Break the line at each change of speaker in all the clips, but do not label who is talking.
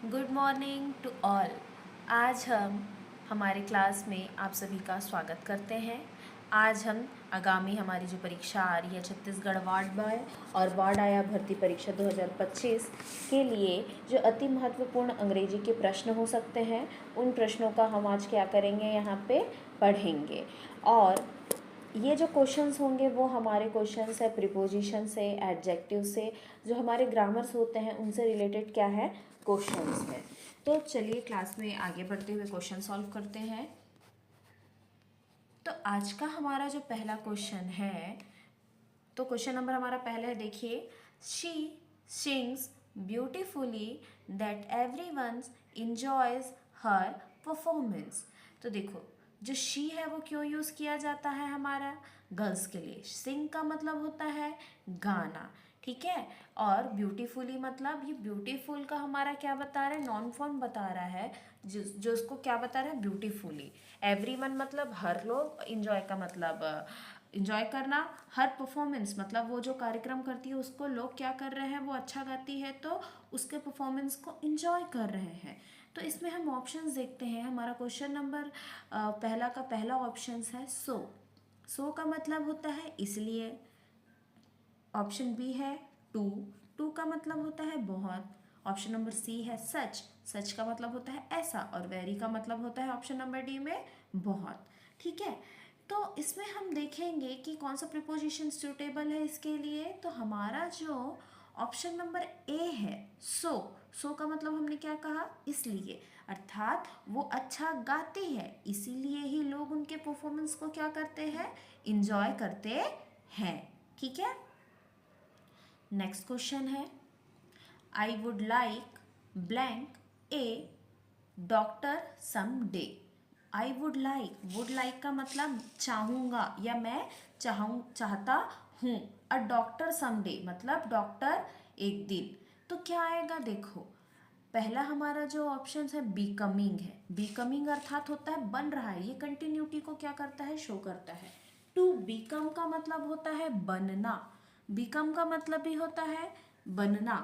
Good morning to all. आज हम हमारे क्लास में आप सभी का स्वागत करते हैं। आज हम आगामी हमारी जो परीक्षा आ रही है छत्तीसगढ़ वार्ड बाय और वार्ड आया भर्ती परीक्षा 2025 के लिए जो अति महत्वपूर्ण अंग्रेजी के प्रश्न हो सकते हैं उन प्रश्नों का हम आज क्या करेंगे, यहाँ पे पढ़ेंगे। और ये जो क्वेश्चंस होंगे वो हमारे क्वेश्चंस है प्रीपोजिशन से, एडजेक्टिव से, जो हमारे ग्रामर्स होते हैं उनसे रिलेटेड क्या है, क्वेश्चंस है। तो चलिए क्लास में आगे बढ़ते हुए क्वेश्चन सॉल्व करते हैं। तो आज का हमारा जो पहला क्वेश्चन है, तो क्वेश्चन नंबर हमारा पहला है, देखिए, she sings beautifully that everyone enjoys her performance. तो देखो, जो शी है वो क्यों यूज़ किया जाता है हमारा गर्ल्स के लिए। सिंग का मतलब होता है गाना, ठीक है। और ब्यूटीफुली मतलब, ये ब्यूटीफुल का हमारा क्या बता रहा है, नॉन फॉर्म बता रहा है, जो उसको क्या बता रहा है, ब्यूटीफुली। एवरीवन मतलब हर लोग, इंजॉय का मतलब इंजॉय करना, हर परफॉर्मेंस मतलब वो जो कार्यक्रम करती है उसको लोग क्या कर रहे हैं, वो अच्छा गाती है तो उसके परफॉर्मेंस को इंजॉय कर रहे हैं। तो इसमें हम ऑप्शंस देखते हैं। हमारा क्वेश्चन नंबर पहला का पहला ऑप्शन है सो का मतलब होता है इसलिए। ऑप्शन बी है टू का मतलब होता है बहुत। ऑप्शन नंबर सी है सच का मतलब होता है ऐसा, और वेरी का मतलब होता है ऑप्शन नंबर डी में बहुत, ठीक है। तो इसमें हम देखेंगे कि कौन सा प्रिपोजिशन सूटेबल है इसके लिए। तो हमारा जो ऑप्शन नंबर ए है सो का मतलब हमने क्या कहा, इसलिए, अर्थात वो अच्छा गाती है इसीलिए ही लोग उनके परफॉर्मेंस को क्या करते हैं, इंजॉय करते हैं, ठीक है। नेक्स्ट क्वेश्चन है, I would like blank a doctor some day. I would like का मतलब चाहूँगा या मैं चाहता हूँ। अ डॉक्टर सम डे मतलब डॉक्टर एक दिन। तो क्या आएगा, देखो, पहला हमारा जो ऑप्शन है बीकमिंग है। बीकमिंग अर्थात होता है बन रहा है, ये कंटिन्यूटी को क्या करता है, शो करता है। टू बीकम का मतलब होता है बनना। बिकम का मतलब भी होता है बनना,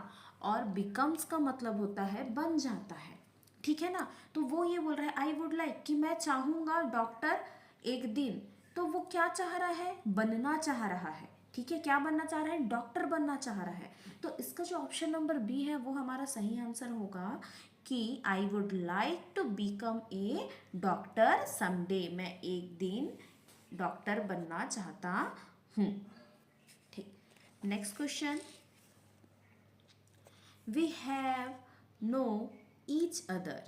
और बिकम्स का मतलब होता है बन जाता है, ठीक है ना। तो वो ये बोल रहा है आई वुड लाइक कि मैं चाहूँगा डॉक्टर एक दिन। तो वो क्या चाह रहा है, बनना चाह रहा है, ठीक है। क्या बनना चाह रहा है, डॉक्टर बनना चाह रहा है। तो इसका जो ऑप्शन नंबर बी है वो हमारा सही आंसर होगा कि I would like to become a doctor someday. मैं एक दिन डॉक्टर बनना चाहता हूँ, ठीक। Next question, we have known each other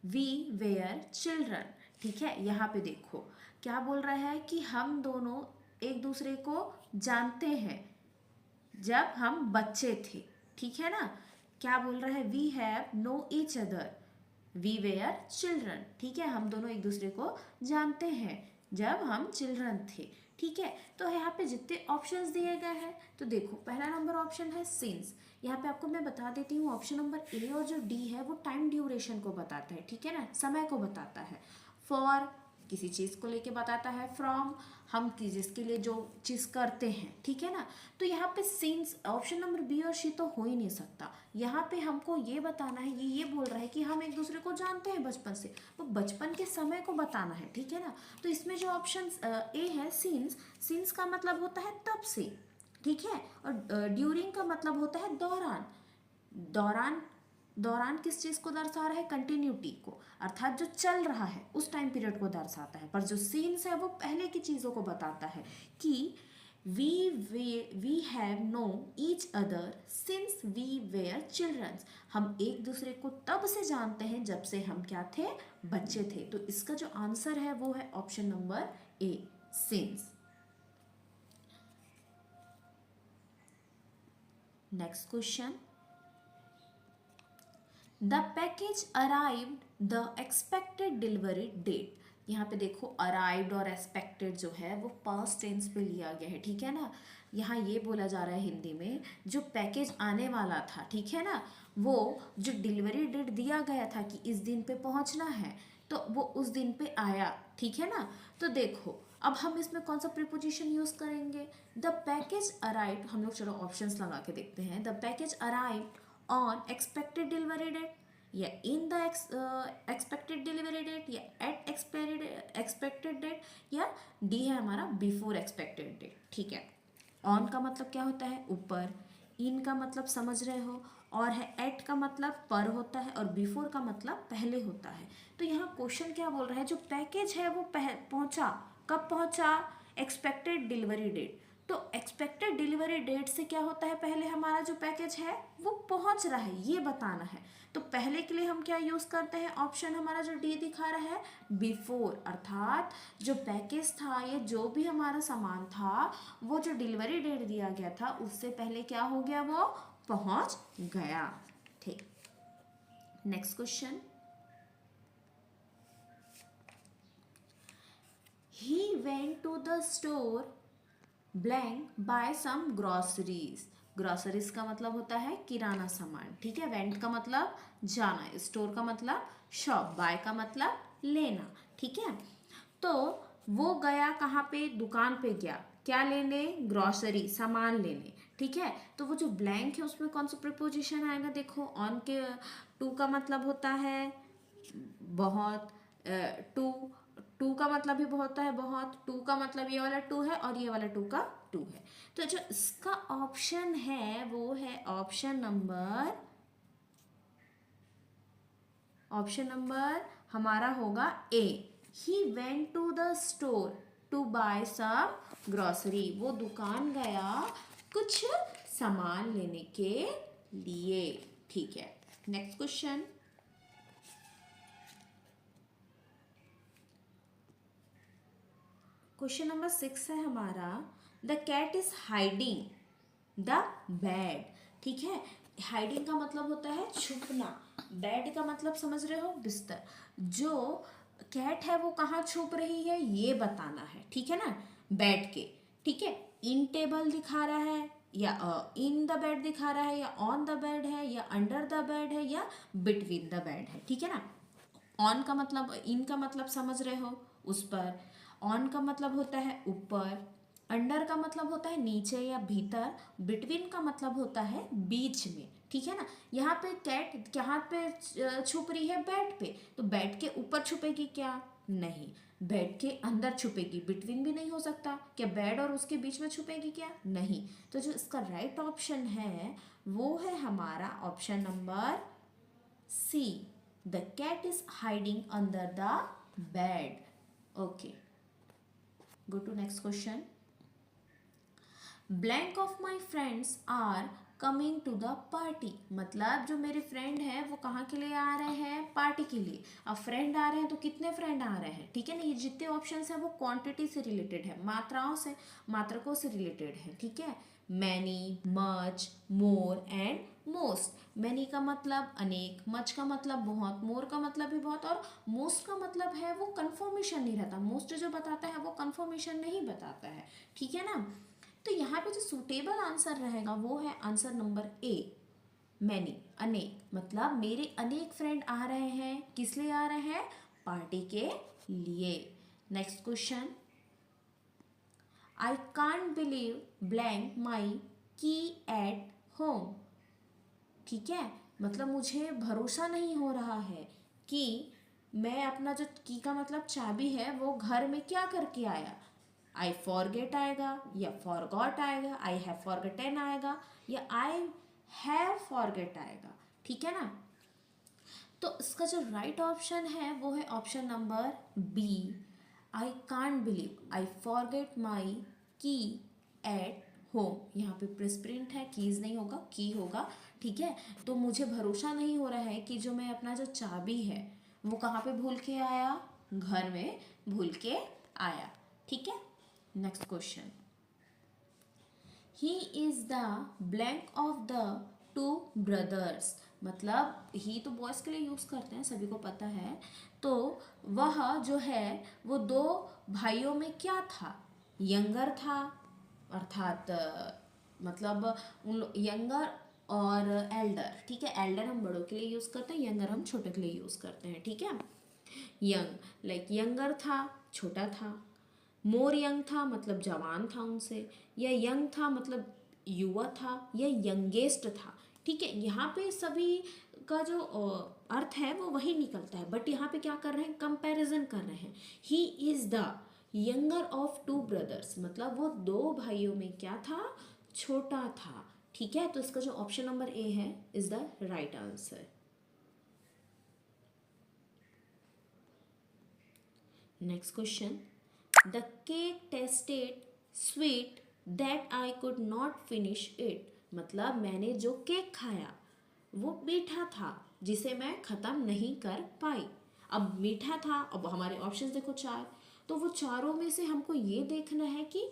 we were children, ठीक है। यहाँ पे देखो क्या बोल रहा है कि हम दोनों एक दूसरे को जानते हैं जब हम बच्चे थे, ठीक है ना। क्या बोल रहा है, we have known each other we were children, ठीक है। हम दोनों एक दूसरे को जानते हैं जब हम चिल्ड्रन थे, ठीक है। तो यहाँ पे जितने ऑप्शंस दिए गए हैं, तो देखो पहला नंबर ऑप्शन है सिंस। यहाँ पे आपको मैं बता देती हूँ, ऑप्शन नंबर ए और जो डी है वो टाइम ड्यूरेशन को बताता है, ठीक है ना, समय को बताता है। फॉर किसी चीज़ को लेके बताता है, फ्रॉम हम जिसके लिए जो चीज़ करते हैं, ठीक है ना। तो यहाँ पे सिंस ऑप्शन नंबर बी और सी तो हो ही नहीं सकता। यहाँ पे हमको ये बताना है, ये बोल रहा है कि हम एक दूसरे को जानते हैं बचपन से, तो बचपन के समय को बताना है, ठीक है ना। तो इसमें जो ऑप्शन ए है सिंस का मतलब होता है तब से, ठीक है। और ड्यूरिंग का मतलब होता है दौरान। दौरान दौरान किस चीज़ को दर्शा रहा है, कंटिन्यूटी को, अर्थात जो चल रहा है उस टाइम पीरियड को दर्शाता है। पर जो सीन्स है वो पहले की चीज़ों को बताता है कि we have known each other since we were childrens. हम एक दूसरे को तब से जानते हैं जब से हम क्या थे, बच्चे थे। तो इसका जो आंसर है वो है option number A, since. Next question, the package arrived the expected delivery date. यहाँ पे देखो अराइव्ड और एक्सपेक्टेड जो है वो पास्ट टेंस पे लिया गया है, ठीक है ना। यहाँ ये बोला जा रहा है हिंदी में, जो पैकेज आने वाला था, ठीक है ना, वो जो डिलीवरी डेट दिया गया था कि इस दिन पे पहुँचना है, तो वो उस दिन पे आया, ठीक है ना। तो देखो अब हम इसमें कौन सा प्रीपोजिशन यूज़ करेंगे, द पैकेज अराइव्ड। हम लोग चलो ऑप्शंस लगा के देखते हैं। The package arrived on expected delivery date, या in the expected delivery date, या एट एक्सपेक्टेड डेट, या डी है हमारा बिफोर एक्सपेक्टेड डेट। ठीक है, ऑन का मतलब क्या होता है ऊपर, इन का मतलब समझ रहे हो, और है एट का मतलब पर होता है, और बिफोर का मतलब पहले होता है। तो यहाँ क्वेश्चन क्या बोल रहा है, जो पैकेज है वो पहुंचा, कब पहुंचा, एक्सपेक्टेड डिलीवरी डेट। तो एक्सपेक्टेड डिलीवरी डेट से क्या होता है, पहले हमारा जो पैकेज है वो पहुंच रहा है, ये बताना है। तो पहले के लिए हम क्या यूज़ करते हैं, ऑप्शन हमारा जो डी दिखा रहा है बिफोर, अर्थात जो पैकेज था या जो भी हमारा सामान था वो जो डिलीवरी डेट दिया गया था उससे पहले क्या हो गया, वो पहुंच गया। ठीक, next question, he went to the store blank buy some groceries. Groceries का मतलब होता है किराना सामान। ठीक है, वेंट का मतलब जाना, स्टोर का मतलब शॉप, बाय का मतलब लेना। ठीक है, तो वो गया कहाँ पे, दुकान पे गया, क्या लेने, ग्रॉसरी, सामान लेने। ठीक है, तो वो जो ब्लैंक है उसमें कौन सा प्रीपोजिशन आएगा, देखो ऑन के टू का मतलब होता है बहुत, टू टू का मतलब भी होता है बहुत, टू का मतलब ये वाला टू है और ये वाला टू का टू है। तो जो इसका ऑप्शन है वो है ऑप्शन नंबर हमारा होगा A, he went to the store to buy some grocery. वो दुकान गया कुछ सामान लेने के लिए। ठीक है, नेक्स्ट क्वेश्चन, क्वेश्चन नंबर 6 है हमारा, the cat is hiding the bed. ठीक है, हाइडिंग का मतलब होता है छुपना, बेड का मतलब समझ रहे हो, बिस्तर। जो कैट है वो कहाँ छुप रही है ये बताना है। ठीक है ना, बेड के। ठीक है, इन टेबल दिखा रहा है, या इन द बेड दिखा रहा है, या ऑन द बेड है, या अंडर द बेड है, या बिटवीन द बेड है। ठीक है ना, ऑन का मतलब, इन का मतलब समझ रहे हो उस पर, ऑन का मतलब होता है ऊपर, अंडर का मतलब होता है नीचे या भीतर, बिटवीन का मतलब होता है बीच में। ठीक है ना, यहाँ पे कैट कहाँ पे छुप रही है, बेड पे। तो बेड के ऊपर छुपेगी क्या, नहीं। बेड के अंदर छुपेगी, बिटवीन भी नहीं हो सकता, क्या बेड और उसके बीच में छुपेगी क्या, नहीं। तो जो इसका राइट ऑप्शन है वो है हमारा option number C, the cat is hiding under the bed. Okay, go to next question. Blank of my friends are coming to the party. मतलब जो मेरे फ्रेंड हैं वो कहाँ के लिए आ रहे हैं, पार्टी के लिए। अब फ्रेंड आ रहे हैं तो कितने फ्रेंड आ रहे हैं। ठीक है ना, ये जितने ऑप्शंस हैं वो क्वांटिटी से रिलेटेड है, मात्राओं से, मात्रकों से रिलेटेड है। ठीक है, many, much, more and most. Many का मतलब अनेक, मच का मतलब बहुत, मोर का मतलब भी बहुत, और मोस्ट का मतलब है वो कंफर्मेशन नहीं रहता। मोस्ट जो बताता है वो कंफर्मेशन नहीं बताता है। ठीक है ना, तो यहाँ पे जो सूटेबल आंसर रहेगा वो है आंसर नंबर ए, मैनी, अनेक। मतलब मेरे अनेक फ्रेंड आ रहे हैं, किस लिए आ रहे हैं, पार्टी के लिए। Next question, I can't believe blank my key at home. ठीक है, मतलब मुझे भरोसा नहीं हो रहा है कि मैं अपना जो की का मतलब चाबी है वो घर में क्या करके आया। आई फॉरगेट आएगा, या फॉरगॉट आएगा, आई हैव फॉरगेटन आएगा, या आई हैव फॉरगेट आएगा। ठीक है ना, तो इसका जो राइट ऑप्शन है वो है option number B, I can't believe I forget my key at home. यहाँ पे प्रिस्प्रिंट है, कीज नहीं होगा, की होगा। ठीक है, तो मुझे भरोसा नहीं हो रहा है कि जो मैं अपना जो चाबी है वो कहाँ पे भूल के आया, घर में भूल के आया। ठीक है, next question, he is the blank of the two brothers. मतलब ही तो बॉयज के लिए यूज करते हैं, सभी को पता है। तो वह जो है वो दो भाइयों में क्या था, यंगर था, अर्थात मतलब उन यंगर और एल्डर। ठीक है, एल्डर हम बड़ों के लिए यूज करते हैं, यंगर हम छोटे के लिए यूज करते हैं। ठीक है, यंग लाइक यंगर था, छोटा था। मोर यंग था मतलब जवान था उनसे, या यंग था मतलब युवा था, या यंगेस्ट था ठीक है, यहाँ पे सभी का जो अर्थ है वो वही निकलता है, बट यहाँ पे क्या कर रहे हैं, कंपैरिजन कर रहे हैं। He is the younger of two brothers, मतलब वो दो भाइयों में क्या था, छोटा था। ठीक है, तो इसका जो ऑप्शन नंबर ए है is the right answer. Next question, the cake tested sweet that I could not finish it, मतलब मैंने जो केक खाया वो मीठा था जिसे मैं ख़त्म नहीं कर पाई। अब मीठा था, अब हमारे ऑप्शंस देखो चार, तो वो चारों में से हमको ये देखना है कि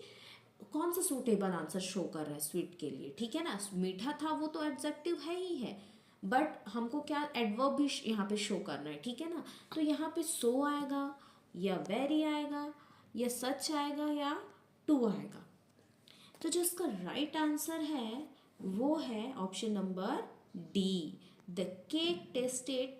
कौन सा सूटेबल आंसर शो कर रहा है स्वीट के लिए। ठीक है ना, मीठा था वो तो एडजेक्टिव है ही है, बट हमको क्या एडवर्ब भी यहाँ पे शो करना है। ठीक है ना, तो यहाँ पे सो आएगा या वेरी आएगा या सच आएगा या टू आएगा। तो जो इसका राइट आंसर है वो है option number D, the cake tasted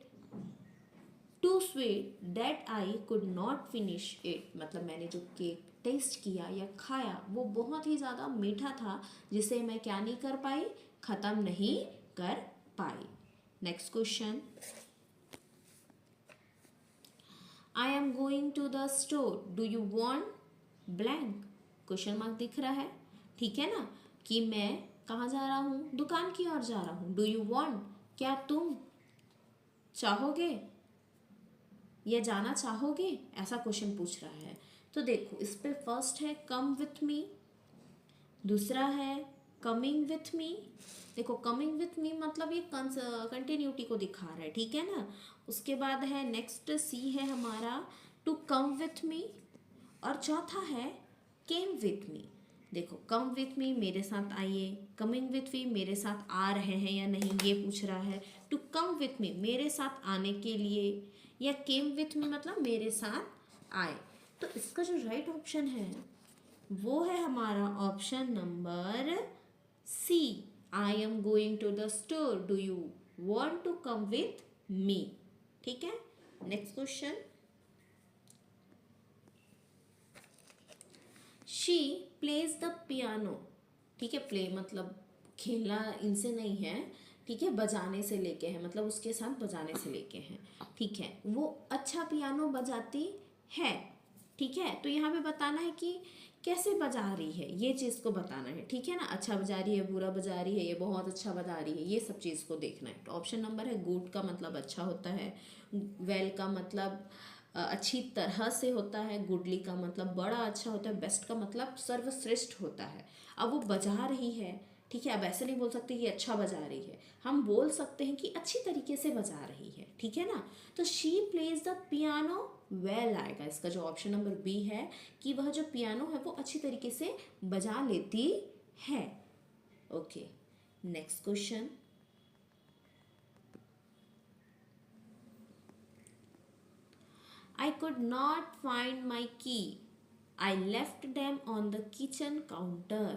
too sweet that I could not finish it, मतलब मैंने जो केक टेस्ट किया या खाया वो बहुत ही ज़्यादा मीठा था जिसे मैं क्या नहीं कर पाई, ख़त्म नहीं कर पाई। Next question, I am going to the store do you want blank, question mark दिख रहा है। ठीक है ना, कि मैं कहाँ जा रहा हूँ, दुकान की ओर जा रहा हूँ। डू यू वॉन्ट, क्या तुम चाहोगे या जाना चाहोगे, ऐसा क्वेश्चन पूछ रहा है। तो देखो इस पे फर्स्ट है कम विथ मी, दूसरा है कमिंग विथ मी। देखो कमिंग विथ मी मतलब ये कंटिन्यूटी को दिखा रहा है। ठीक है ना, उसके बाद है नेक्स्ट सी है हमारा टू कम विथ मी, और चौथा है केम विथ मी। देखो कम विथ मी मेरे साथ आइए, कमिंग विथ मी मेरे साथ आ रहे हैं या नहीं ये पूछ रहा है। टू कम विथ मी मेरे साथ आने के लिए, या केम विथ मी मतलब मेरे साथ आए। तो इसका जो राइट ऑप्शन है वो है हमारा option number C, I am going to the store do you want to come with me. ठीक है, next question, she plays the piano. ठीक है, प्ले मतलब खेलना इनसे नहीं है, ठीक है, बजाने से लेके है, मतलब उसके साथ बजाने से लेके हैं। ठीक है, वो अच्छा पियानो बजाती है। ठीक है, तो यहाँ पे बताना है कि कैसे बजा रही है, ये चीज़ को बताना है। ठीक है ना, अच्छा बजा रही है, बुरा बजा रही है, ये बहुत अच्छा बजा रही है, ये सब चीज़ को देखना है। तो ऑप्शन नंबर है गुड का मतलब अच्छा होता है, वेल का मतलब अच्छी तरह से होता है, गुडली का मतलब बड़ा अच्छा होता है, बेस्ट का मतलब सर्वश्रेष्ठ होता है। अब वो बजा रही है, ठीक है, अब ऐसे नहीं बोल सकते कि अच्छा बजा रही है, हम बोल सकते हैं कि अच्छी तरीके से बजा रही है। ठीक है ना, तो she plays the piano well आएगा। इसका जो ऑप्शन नंबर बी है कि वह जो पियानो है वो अच्छी तरीके से बजा लेती है। Okay, next question, I could not find my key. I left them on the kitchen counter.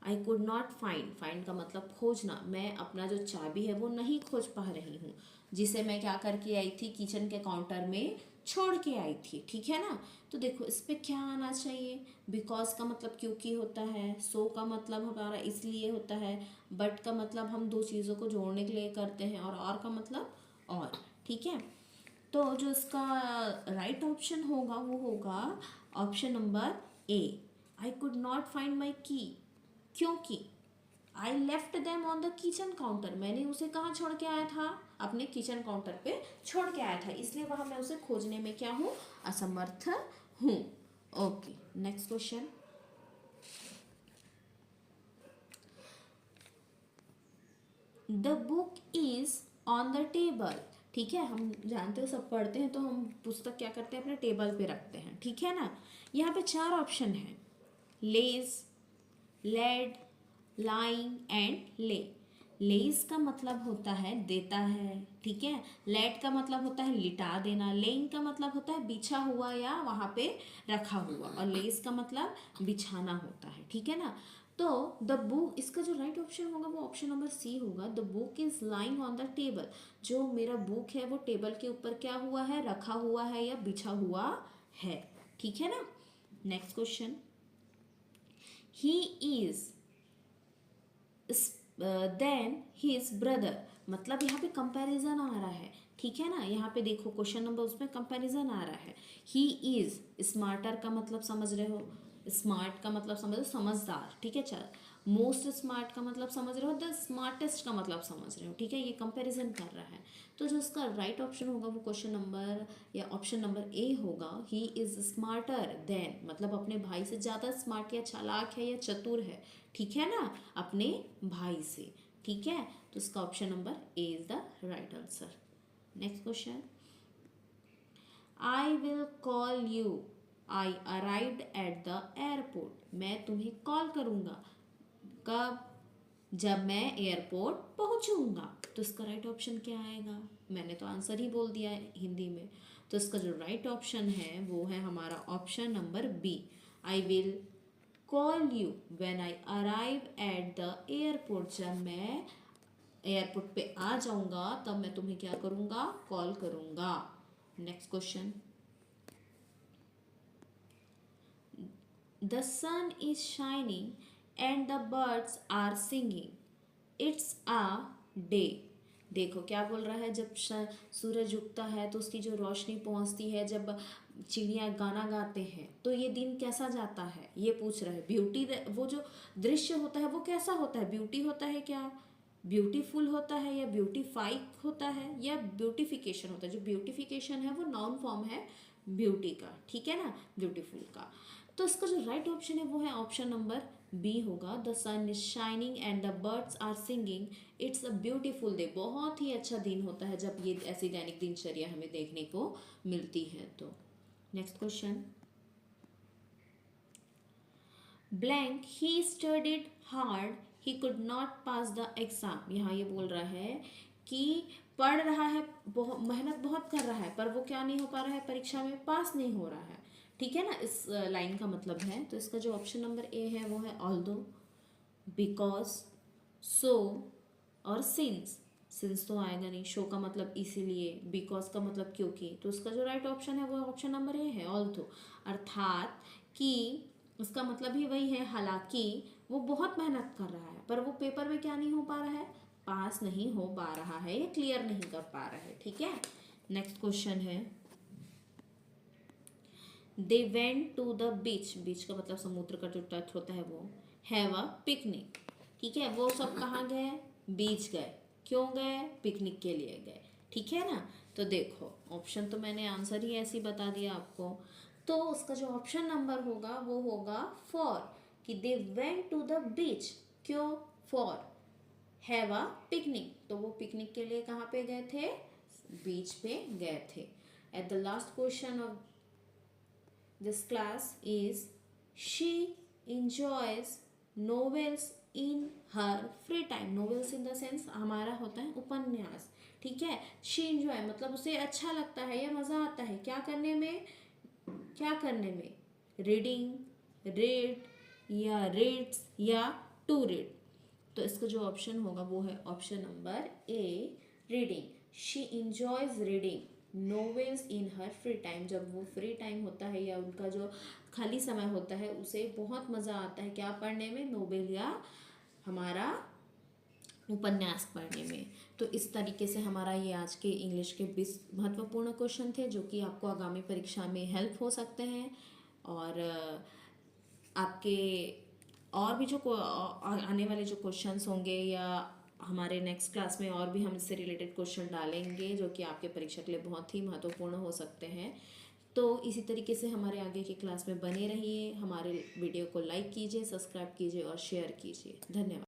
I could not find. Find का मतलब खोजना। मैं अपना जो चाबी है वो नहीं खोज पा रही हूँ, जिसे मैं क्या करके आई थी, किचन के काउंटर में छोड़ के आई थी। ठीक है ना, तो देखो इस पर क्या आना चाहिए, बिकॉज का मतलब क्योंकि होता है, सो का मतलब हमारा इसलिए होता है, बट का मतलब हम दो चीज़ों को जोड़ने के लिए करते हैं, और का मतलब और। ठीक है, तो जो इसका राइट ऑप्शन होगा वो होगा option number A, I could not find my की, क्योंकि I left them on the kitchen counter, मैंने उसे कहाँ छोड़ के आया था, अपने किचन काउंटर पे छोड़ के आया था, इसलिए वहाँ मैं उसे खोजने में क्या हूँ, असमर्थ हूँ। Okay, next question, the book is on the table. ठीक है, हम जानते हो सब पढ़ते हैं तो हम पुस्तक क्या करते हैं, अपने टेबल पे रखते हैं। ठीक है ना, यहाँ पे चार ऑप्शन है, लेज, लेड, लाइंग एंड ले। लेज का मतलब होता है देता है, ठीक है, लेड का मतलब होता है लिटा देना, लेइंग का मतलब होता है बिछा हुआ या वहाँ पे रखा हुआ, और लेज का मतलब बिछाना होता है। ठीक है ना, तो द बुक, इसका जो राइट ऑप्शन होगा वो ऑप्शन नंबर सी होगा, the book is lying on the table. जो मेरा बुक है वो टेबल के ऊपर क्या हुआ है, रखा हुआ है या बिछा हुआ है। ठीक है ना, next question, he is than his brother, मतलब यहाँ पे कंपैरिजन आ रहा है, ठीक है ना। यहाँ पे देखो क्वेश्चन नंबर उसमें कंपैरिजन आ रहा है। ही इज स्मार्टर का मतलब समझ रहे हो, स्मार्ट का मतलब समझ रहे हो समझदार, ठीक है। चल मोस्ट स्मार्ट का मतलब समझ रहे हो, द स्मार्टेस्ट का मतलब समझ रहे हो, ठीक है। ये कंपैरिजन कर रहा है। तो जो इसका राइट ऑप्शन होगा वो क्वेश्चन नंबर या ऑप्शन नंबर ए होगा। ही इज स्मार्टर देन, मतलब अपने भाई से ज़्यादा स्मार्ट या चालाक है या चतुर है, ठीक है ना, अपने भाई से, ठीक है। तो इसका option number A is the right answer. Next question, I will call you I arrived at the airport, मैं तुम्हें कॉल करूँगा कब, जब मैं एयरपोर्ट पहुंचूंगा। तो इसका राइट ऑप्शन क्या आएगा, मैंने तो आंसर ही बोल दिया है हिंदी में। तो इसका जो राइट ऑप्शन है वो है हमारा option number B, I will call you when I arrive at the airport, जब मैं एयरपोर्ट पे आ जाऊंगा तब मैं तुम्हें क्या करूंगा, कॉल करूंगा। Next question, the sun is shining and the birds are singing, it's a day. देखो क्या बोल रहा है, जब सूरज उगता है तो उसकी जो रोशनी पहुंचती है, जब चिड़िया गाना गाते हैं तो ये दिन कैसा जाता है, ये पूछ रहा है। ब्यूटी, वो जो दृश्य होता है वो कैसा होता है, ब्यूटी होता है क्या, ब्यूटीफुल होता है या ब्यूटीफाई होता है या ब्यूटिफिकेशन होता है। जो ब्यूटिफिकेशन है वो नाउन फॉर्म है ब्यूटी का, ठीक है ना, ब्यूटीफुल का। तो इसका जो राइट ऑप्शन है वो है ऑप्शन नंबर बी होगा, the sun is shining and the birds are singing, it's a beautiful day. बहुत ही अच्छा दिन होता है जब ये ऐसी दैनिक दिनचर्या हमें देखने को मिलती है। तो next question, blank he studied hard he could not pass the exam. यहाँ ये बोल रहा है कि पढ़ रहा है, बहुत मेहनत बहुत कर रहा है, पर वो क्या नहीं हो पा रहा है, परीक्षा में पास नहीं हो रहा है, ठीक है ना। इस लाइन का मतलब है। तो इसका जो ऑप्शन नंबर ए है वो है ऑल्दो, बिकॉज, सो और सिंस। सिंस तो आएगा नहीं, शो का मतलब इसीलिए, बिकॉज का मतलब क्योंकि। तो इसका जो राइट ऑप्शन है वो ऑप्शन नंबर ए है ऑल्दो, अर्थात कि उसका मतलब ही वही है, हालांकि वो बहुत मेहनत कर रहा है पर वो पेपर में क्या नहीं हो पा रहा है, पास नहीं हो पा रहा है या क्लियर नहीं कर पा रहा है, ठीक है। नेक्स्ट क्वेश्चन है, they went to the beach, beach का मतलब समुद्र का जो तट होता है वो, हैव अ पिकनिक, ठीक है। वो सब कहाँ गए, बीच गए, क्यों गए, पिकनिक के लिए गए, ठीक है ना। तो देखो ऑप्शन तो मैंने आंसर ही ऐसे ही बता दिया आपको। तो उसका जो ऑप्शन नंबर होगा वो होगा फॉर, कि they went to the beach, क्यों, फॉर हैव अ पिकनिक, तो वो पिकनिक के लिए कहाँ पे गए थे, बीच पे गए थे। At the last question of this class is, she enjoys novels in her free time। novels in the sense हमारा होता है उपन्यास, ठीक है। she enjoy मतलब उसे अच्छा लगता है या मज़ा आता है क्या करने में, क्या करने में, रीडिंग, रीड या रीड्स या टू रीड। तो इसका जो ऑप्शन होगा वो है option number A, reading. She enjoys reading novels in her free time, जब वो फ्री टाइम होता है या उनका जो खाली समय होता है उसे बहुत मज़ा आता है क्या पढ़ने में, नोवेल या हमारा उपन्यास पढ़ने में। तो इस तरीके से हमारा ये आज के इंग्लिश के 20 महत्वपूर्ण क्वेश्चन थे जो कि आपको आगामी परीक्षा में हेल्प हो सकते हैं। और आपके और भी जो आने वाले जो क्वेश्चंस होंगे या हमारे नेक्स्ट क्लास में और भी हम इससे रिलेटेड क्वेश्चन डालेंगे जो कि आपके परीक्षा के लिए बहुत ही महत्वपूर्ण हो सकते हैं। तो इसी तरीके से हमारे आगे की क्लास में बने रहिए, हमारे वीडियो को लाइक कीजिए, सब्सक्राइब कीजिए और शेयर कीजिए। धन्यवाद।